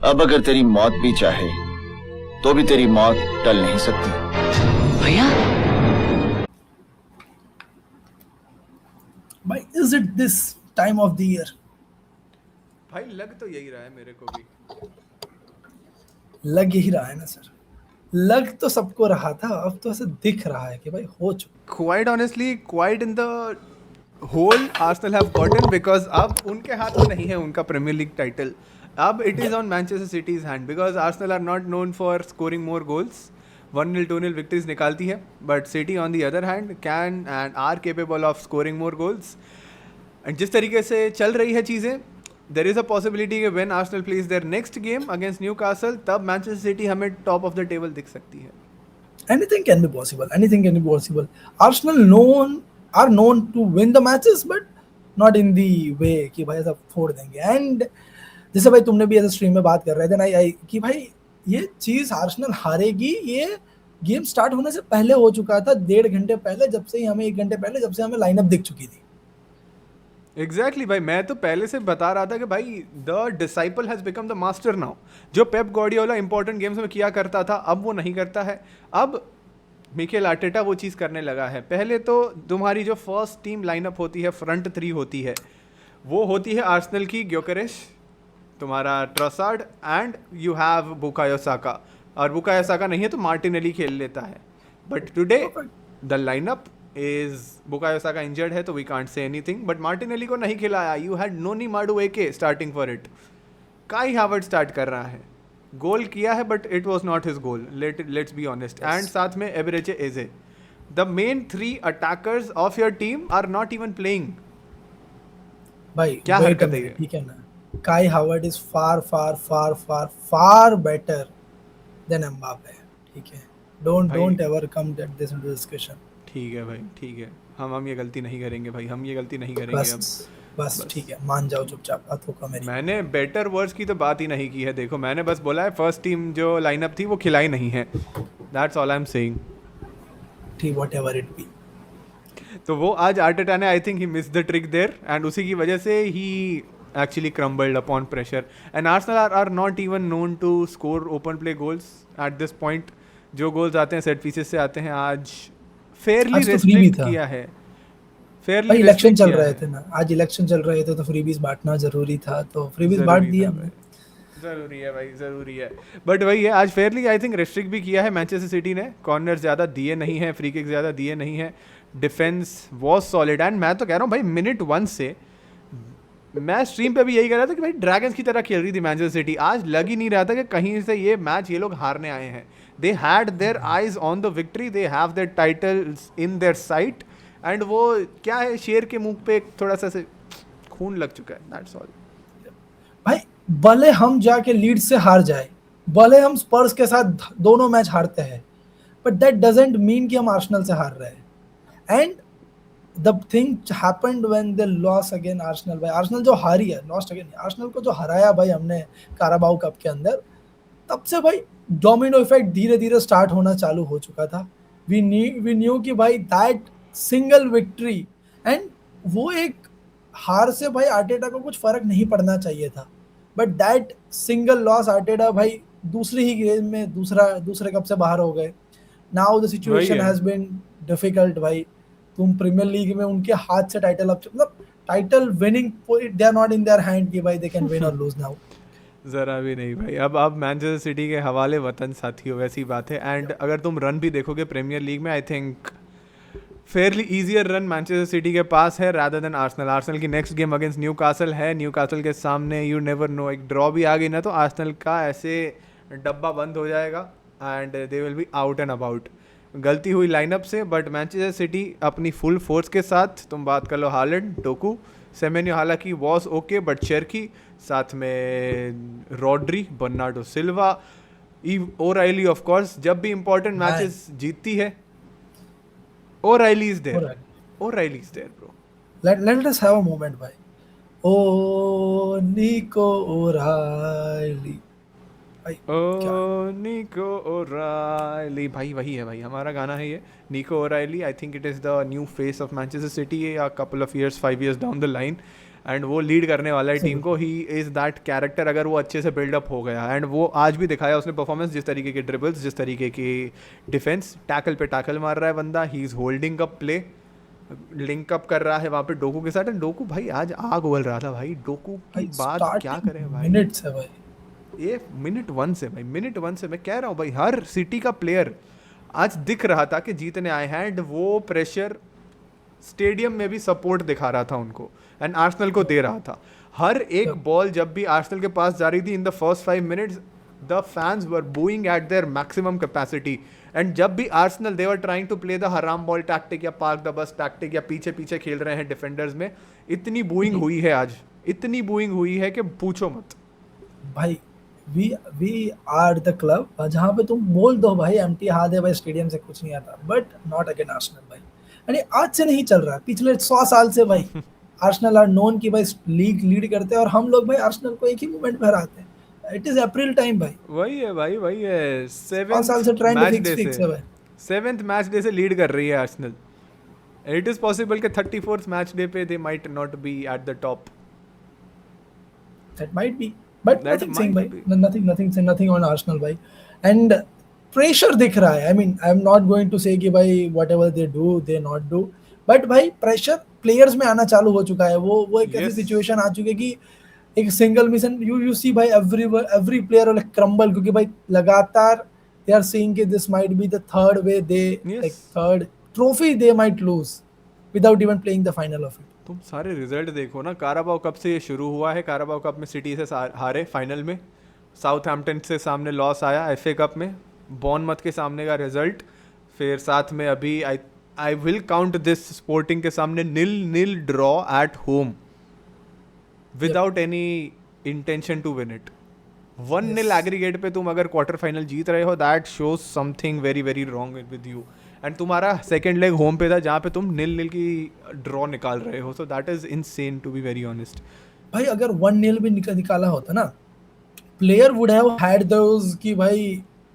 अब अगर तेरी मौत भी चाहे तो भी तेरी मौत टल नहीं सकती। भैया भाई is it this time of the year? भाई लग तो यही रहा है मेरे को भी। लग यही रहा है ना सर, लग तो सबको रहा था, अब तो ऐसे दिख रहा है कि भाई हो चुका। Quite honestly quite in the whole Arsenal have gotten, because अब उनके हाथ में नहीं है उनका प्रीमियर लीग टाइटल। अब it is on Manchester City's hand, because Arsenal are not known for scoring more goals. 1-0 2-0 victories निकालती है, but City on the other hand can and are capable of scoring more goals. And जिस तरीके से चल रही है चीज़ें, there is a possibility कि when Arsenal plays their next game against Newcastle, तब मैनचेस्टर सिटी हमें टॉप ऑफ द टेबल दिख सकती है। Anything can be possible, anything can be possible. Arsenal are known to win the matches, but not in the way कि भाई ऐसा फोड़ देंगे। एंड जैसे भाई तुमने भी ऐसे स्ट्रीम में बात कर रहे थे ना कि भाई ये चीज आर्सेनल हारेगी, ये गेम स्टार्ट होने से पहले हो चुका था, 1.5 घंटे पहले, जब से ही हमें 1 घंटे पहले जब से हमें लाइनअप दिख चुकी थी। एग्जैक्टली भाई, मैं तो पहले से बता रहा था कि भाई the disciple has become the master now. जो पेप गार्डियोला इंपॉर्टेंट गेम्स में किया करता था, अब वो नहीं करता है। अब मिकेल आर्टेटा वो चीज़ करने लगा है। पहले तो तुम्हारी जो फर्स्ट टीम लाइनअप होती है, फ्रंट 3 होती है, वो होती है आर्सेनल की ग्योकेरेश, तुम्हारा Trossard and you have Bukayo Saka. और बुकायो साका नहीं है तो मार्टिनेली खेल लेता है। But today the lineup is Bukayo Saka injured है तो we can't say anything, but Martinelli को नहीं खिलाया। You had Noni Madueke starting for it. Kai Havertz start कर रहा है, गोल किया है but it was not his goal, let's be honest. And साथ में Eberechi Eze, the main 3 attackers of your team are not even playing. भाई क्या हरकत है ये? ठीक है ना, Kai Havertz is far far far far far better than Mbappe, ठीक है? Don't ever come that this into discussion. ठीक है भाई, ठीक है, हम ये गलती नहीं करेंगे भाई, हम ये गलती नहीं करेंगे। बस ठीक है, मान जाओ चुपचाप, बात होगा मेरी। मैंने बेटर वर्ड्स की तो बात ही नहीं की है। देखो, मैंने बस बोला है फर्स्ट टीम जो लाइनअप थी वो खिलाई नहीं है, that's all I am saying. ठीक, व्हाटएवर इट बी। तो वो आज आर्टेटा ने, I think he miss the trick there, and उसी की वजह से ही actually crumbled upon pressure. And Arsenal are not even known to score open play goals at this point. जो गोल्स आते हैं सेट पीसेस से आते हैं। आज फेयरली रेस्ट्रिक्ट किया है, फेयरली इलेक्शन चल रहे थे ना, आज इलेक्शन चल रहे थे तो फ्रीबीज बांटना जरूरी था, तो फ्रीबीज बांट दिया हमने। जरूरी है भाई, जरूरी है। बट वही है, आज फेयरली आई थिंक रेस्ट्रिक्ट भी किया है मैनचेस्टर सिटी ने। कॉर्नर ज़्यादा दिए नहीं है, फ्री किक ज़्यादा दिए नहीं है, डिफेंस वॉज सॉलिड। एंड मैं तो कह रहा हूँ भाई, मिनट 1 से मैं स्ट्रीम पे भी यही कह रहा था कि भाई ड्रैगन्स की तरह खेल रही थी मैनचेस्टर सिटी। आज लग ही नहीं रहा था कि कहीं से ये मैच ये लोग हारने आए हैं। They had their eyes on the victory, they have their titles in their site. And वो क्या है, शेर के मुंह पे थोड़ा सा से खून लग चुका है, दैट्स ऑल। भाई भले हम जाके लीड से हार जाए, भले हम स्पर्स के साथ दोनों मैच हारते हैं, बट दैट डजंट मीन कि हम आर्सेनल से हार रहे हैं। And the thing happened when they loss again Arsenal. भाई आर्सेनल जो हारी है, लॉस्ट अगेन आर्सेनल को जो हराया भाई हमने काराबाओ कप के अंदर, तब से भाई डोमिनो इफेक्ट धीरे धीरे स्टार्ट होना चालू हो चुका था। वी न्यू कि भाई दैट सिंगल विक्ट्री, एंड वो एक हार से भाई आर्टेटा को कुछ फर्क नहीं पड़ना चाहिए था, but that single loss Arteta भाई दूसरी ही गेम में दूसरे कप से बाहर हो गए। Now the situation has been difficult. भाई तुम प्रीमियर लीग में उनके हाथ से टाइटल, अब मतलब title winning they are not in their hand कि भाई दे कैन विन और लूज नाउ। ज़रा भी नहीं भाई। अब मैनचेस्टर सिटी के हवाले वतन साथियों, वैसी बात है। एंड अगर तुम रन भी देखोगे प्रीमियर लीग में, I think Fairlie easier run Manchester city के पास है रादर देन आर्सेनल। आर्सेनल की नेक्स्ट गेम अगेंस्ट न्यूकासल है, न्यूकासल के सामने यू नेवर नो, एक ड्रॉ भी आ गई ना तो आर्सेनल का ऐसे डब्बा बंद हो जाएगा and they will be out and about. गलती हुई लाइनअप से, बट मैनचेस्टर सिटी अपनी फुल फोर्स के साथ, तुम बात कर लो हालैंड, टोकू, सेमेन्यो हालांकि वॉज ओके, बट चेरकी, साथ में Rodri, Bernardo Silva, O'Reilly of course जब भी इंपॉर्टेंट मैचेस जीतती है। O'Reilly is there. O'Reilly is there, bro. Let us have a moment, bhai. Oh, Nico O'Reilly. Oh, Nico O'Reilly. भाई वही है भाई, हमारा गाना है ये, Nico O'Reilly. I think it is the new face of Manchester City a couple of years, 5 years down the line. And वो lead करने वाला है टीम को. ही इज़ दैट कैरेक्टर अगर वो अच्छे से बिल्डअप हो गया. एंड वो आज भी दिखाया उसने परफॉर्मेंस, जिस तरीके के ड्रिबल्स, जिस तरीके की डिफेंस, टैकल पे टैकल मार रहा है बंदा. He is holding up play, link up कर रहा है वहाँ पे डोकू के साथ. एंड डोकू भाई आज आग उगल रहा था भाई. डोकू की बात क्या करें भाई. मिनट्स है भाई, ये मिनट 1 से भाई, मिनट 1 से मैं कह रहा हूँ भाई, हर सिटी का प्लेयर आज दिख रहा था कि जीतने आए हैं. एंड वो प्रेशर स्टेडियम में भी सपोर्ट दिखा रहा था उनको, एंड आर्सेनल को दे रहा था. हर एक बॉल जब भी आर्सेनल के पास जा रही थी in the first 5 minutes, the fans were booing at their maximum capacity. And जब भी Arsenal they were trying to play the हराम बॉल टैक्टिक या पार्क द बस टैक्टिक या पीछे पीछे खेल रहे हैं डिफेंडर्स में, इतनी बूइंग हुई है आज, इतनी बूइंग हुई है कि पूछो मत भाई. वी आर द क्लब जहाँ पे तुम बोल दो भाई एम्प्टी हाथ है भाई, स्टेडियम से कुछ नहीं आता, बट नॉट अगेन आर्सेनल भाई. यानी आज से नहीं चल रहा है, पिछले 100 साल से भाई आर्सेनल आर नोन की भाई लीग लीड करते हैं और हम लोग भाई आर्सेनल को एक ही मोमेंट में हराते हैं. इट इज अप्रैल टाइम भाई. वही है भाई, वही है. 100 साल से ट्रेंड फिक्स है भाई. 7th मैच डे से लीड कर रही है आर्सेनल. इट इज पॉसिबल कि 34th मैच डे पे they might not be at the top. That might be, but That nothing saying, might bhai. Nothing on Arsenal, bhai. And pressure दिख रहा है. I mean, I'm not going to say कि भाई whatever they do, they not do. But भाई pressure players में आना चालू हो चुका है. वो एक ऐसी situation आ चुकी है कि एक single mission you see भाई every player will crumble क्योंकि भाई लगातार they are seeing कि this might be the third way they like third trophy they might lose without even playing the final of it. तुम सारे result देखो ना. Carabao cup से ये शुरू हुआ है. काराबाओ कप में सिटी से हारे फाइनल में, साउथहैम्पटन से सामने लॉस आया एफए कप में, बॉर्नमथ के सामने का रिजल्ट, फिर साथ में अभी I will count this sporting के सामने 0-0 draw at home without any intention to win it. 1-0 aggregate पे तुम अगर क्वार्टर फाइनल जीत रहे हो, that shows something very very wrong with you. And तुम्हारा सेकेंड लेग होम पे था जहाँ पे तुम 0-0 की ड्रॉ निकाल रहे हो. So that is insane to be very honest. भाई अगर 1-0 भी निकाला होता ना, player would have had those कि भाई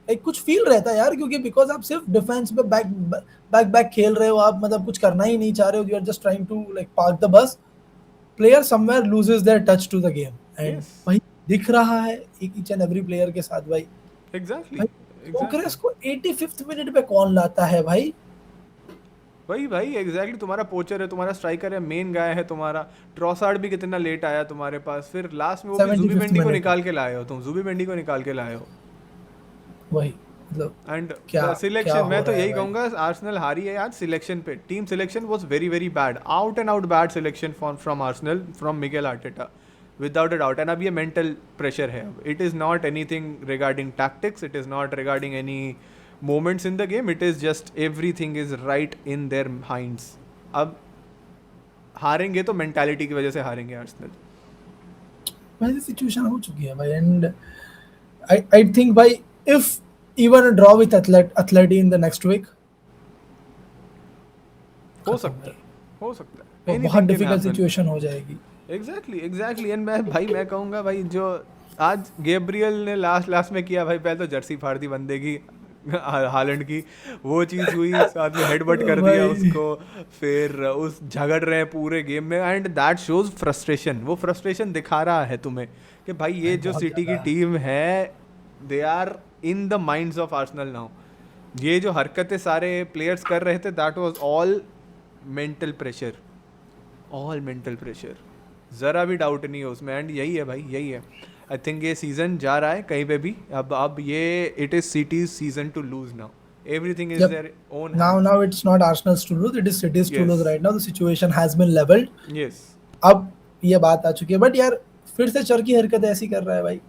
एक कुछ फील रहता है यार, क्योंकि बिकॉज आप सिर्फ डिफेंस पे बैक खेल रहे हो, आप मतलब कुछ करना ही नहीं चाह रहे हो, you are just trying to like park the bus. Player somewhere loses their touch to the game. And भाई दिख रहा है ईच एंड एवरी प्लेयर के साथ भाई. एग्जैक्टली. ओकरेस को 85th मिनट पे कौन लाता है भाई? भाई एग्जैक्टली. तुम्हारा पोचर है, तुम्हारा स्ट्राइकर है, मेन गाय है तुम्हारा. ट्रॉसार्ड भी कितना लेट आया तुम्हारे पास. फिर लास्ट में वो भी जुबीमेंडी को निकाल के लाए हो तुम. जुबीमेंडी को निकाल के लाए हो वही मतलब. एंड सिलेक्शन, मैं तो यही कहूंगा आर्सेनल हारी है आज सिलेक्शन पे. Team selection was very very bad, out and out bad selection from Arsenal, from Miguel Arteta, without a doubt. And अब ये मेंटल प्रेशर है. अब it is not anything regarding tactics, it is not regarding any moments in the game, it is just everything is right in their minds. अब हारेंगे तो mentality की वजह से हारेंगे Arsenal. वैसी सिचुएशन हो चुकी है भाई. एंड आई थिंक भाई if even a draw with Atleti in the next week हो सकता है, हो सकता है. बहुत डिफिकल्ट सिचुएशन हो जाएगी. एग्जैक्टली. एंड मैं कहूँगा भाई जो आज गैब्रियल ने लास्ट में किया भाई, पहले तो जर्सी फाड़ दी बंदे की, हालैंड की, वो चीज़ हुई, साथ में हेडबट कर दिया उसको, फिर उस झगड़ रहे हैं पूरे गेम में. And that shows frustration. वो फ्रस्ट्रेशन दिखा रहा है तुम्हें कि भाई ये जो सिटी की टीम है, they are in the minds of Arsenal now. ये जो हरकतें सारे प्लेयर्स कर रहे थे, that was all mental pressure, all mental pressure. ज़रा भी डाउट नहीं है उसमें. एंड यही है भाई, यही है. आई थिंक ये सीजन जा रहा है कहीं पे भी. अब ये it is City's season to lose now. Everything is their own. Now it's not Arsenal's to lose, it is City's to lose right now. The situation has been leveled. Yes. अब ये बात आ चुकी है. बट यार फिर से चरकी हरकत ऐसी कर रहा है भाई.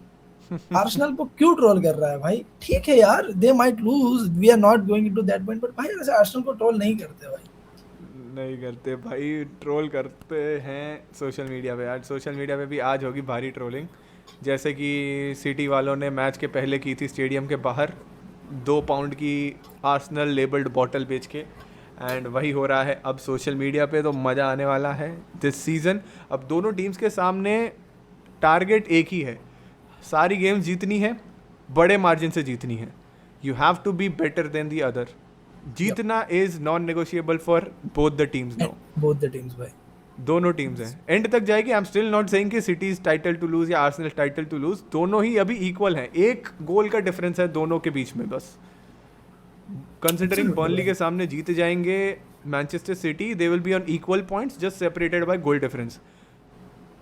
आर्सेनल को क्यों ट्रोल कर रहा है भाई? ठीक है यार, they might lose, we are not going into that point, but भाई ऐसे आर्सेनल को ट्रोल नहीं करते भाई. नहीं करते भाई, ट्रोल करते हैं सोशल मीडिया पे. आज सोशल मीडिया पे भी आज होगी भारी ट्रोलिंग. जैसे कि सिटी वालों ने मैच के पहले की थी स्टेडियम के बाहर 2 पाउंड की आर्सेनल लेबल्ड बॉटल बेच के. एंड वही हो रहा है अब सोशल मीडिया पे. तो मज़ा आने वाला है दिस सीज़न. अब दोनों टीम्स के सामने टारगेट एक ही है, सारी गेम्स जीतनी है, बड़े मार्जिन से जीतनी है. You have to be better than the other. जीतना is non negotiable for both the teams now. Both the teams भाई. दोनों टीम्स हैं, एंड तक जाएगी। I am still not saying कि सिटीज टाइटल टू लूज या आर्सेनल टाइटल टू लूज, दोनों ही अभी इक्वल हैं, एक गोल का डिफरेंस है दोनों के बीच में बस। कंसिडरिंग बर्नली के सामने जीत जाएंगे Manchester City, they will be on equal points just separated by goal difference.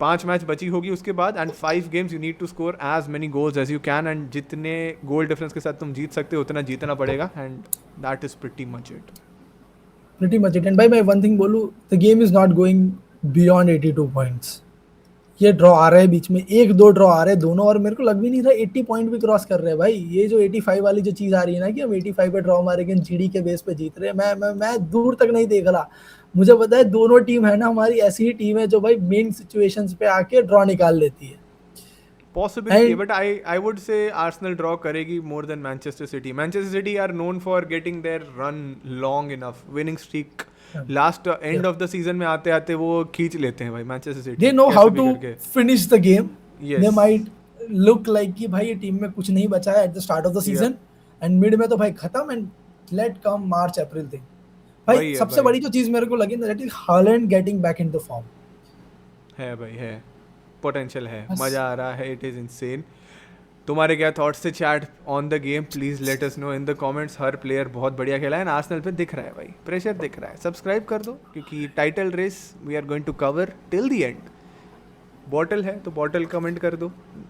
5 match बची होगी उसके बाद, and 5 games you need to score as many goals as you can, and जितने गोल डिफरेंस के साथ तुम जीत सकते हो उतना जीतना पड़ेगा, and that is pretty much it. pretty much it. And भाई मैं one thing बोलूँ, the game is not going beyond 82 points. ये ड्रॉ आ रहे हैं बीच में, 1-2 ड्रॉ आ रहे हैं दोनों, और मेरे को लग भी नहीं था 80 पॉइंट भी क्रॉस कर रहे हैं भाई। ये जो 85 वाली जो चीज़ आ रही है ना कि हम 85 पे ड्रॉ मारेंगे, जीडी के बेस पे जीत रहे हैं, मैं दूर तक नहीं देख रहा। मुझे पता है दोनों टीम है ना हमारी ऐसी ही टीम है जो भाई मेन सिचुएशंस पे आके ड्रॉ निकाल लेती है। Possibility, but I would say Arsenal draw करेगी more than Manchester City. Manchester City are known for getting their run long enough, winning streak. Last end of the season में आते आते वो खींच लेते हैं भाई Manchester City. They know how कैसे to भी करके। finish the game. Yes. They might look like कि भाई ये टीम में कुछ नहीं बचा है at the start of the season, and mid में तो भाई खत्म, and let come March April thing. भाई वही है सबसे भाई। बड़ी जो चीज मेरे को लगी ना, that is Haaland getting back into form. है भाई, है पोटेंशियल है, बस। मजा आ रहा है, इट इज इनसेन। तुम्हारे क्या थॉट्स थे chat on the game, please let us know in the comments. Her player बहुत बढ़िया खेला है, आर्सेनल पे दिख रहा है भाई, प्रेशर दिख रहा है। सब्सक्राइब कर दो क्योंकि title race we are going to cover till the end. Bottle है तो बॉटल कमेंट कर दो,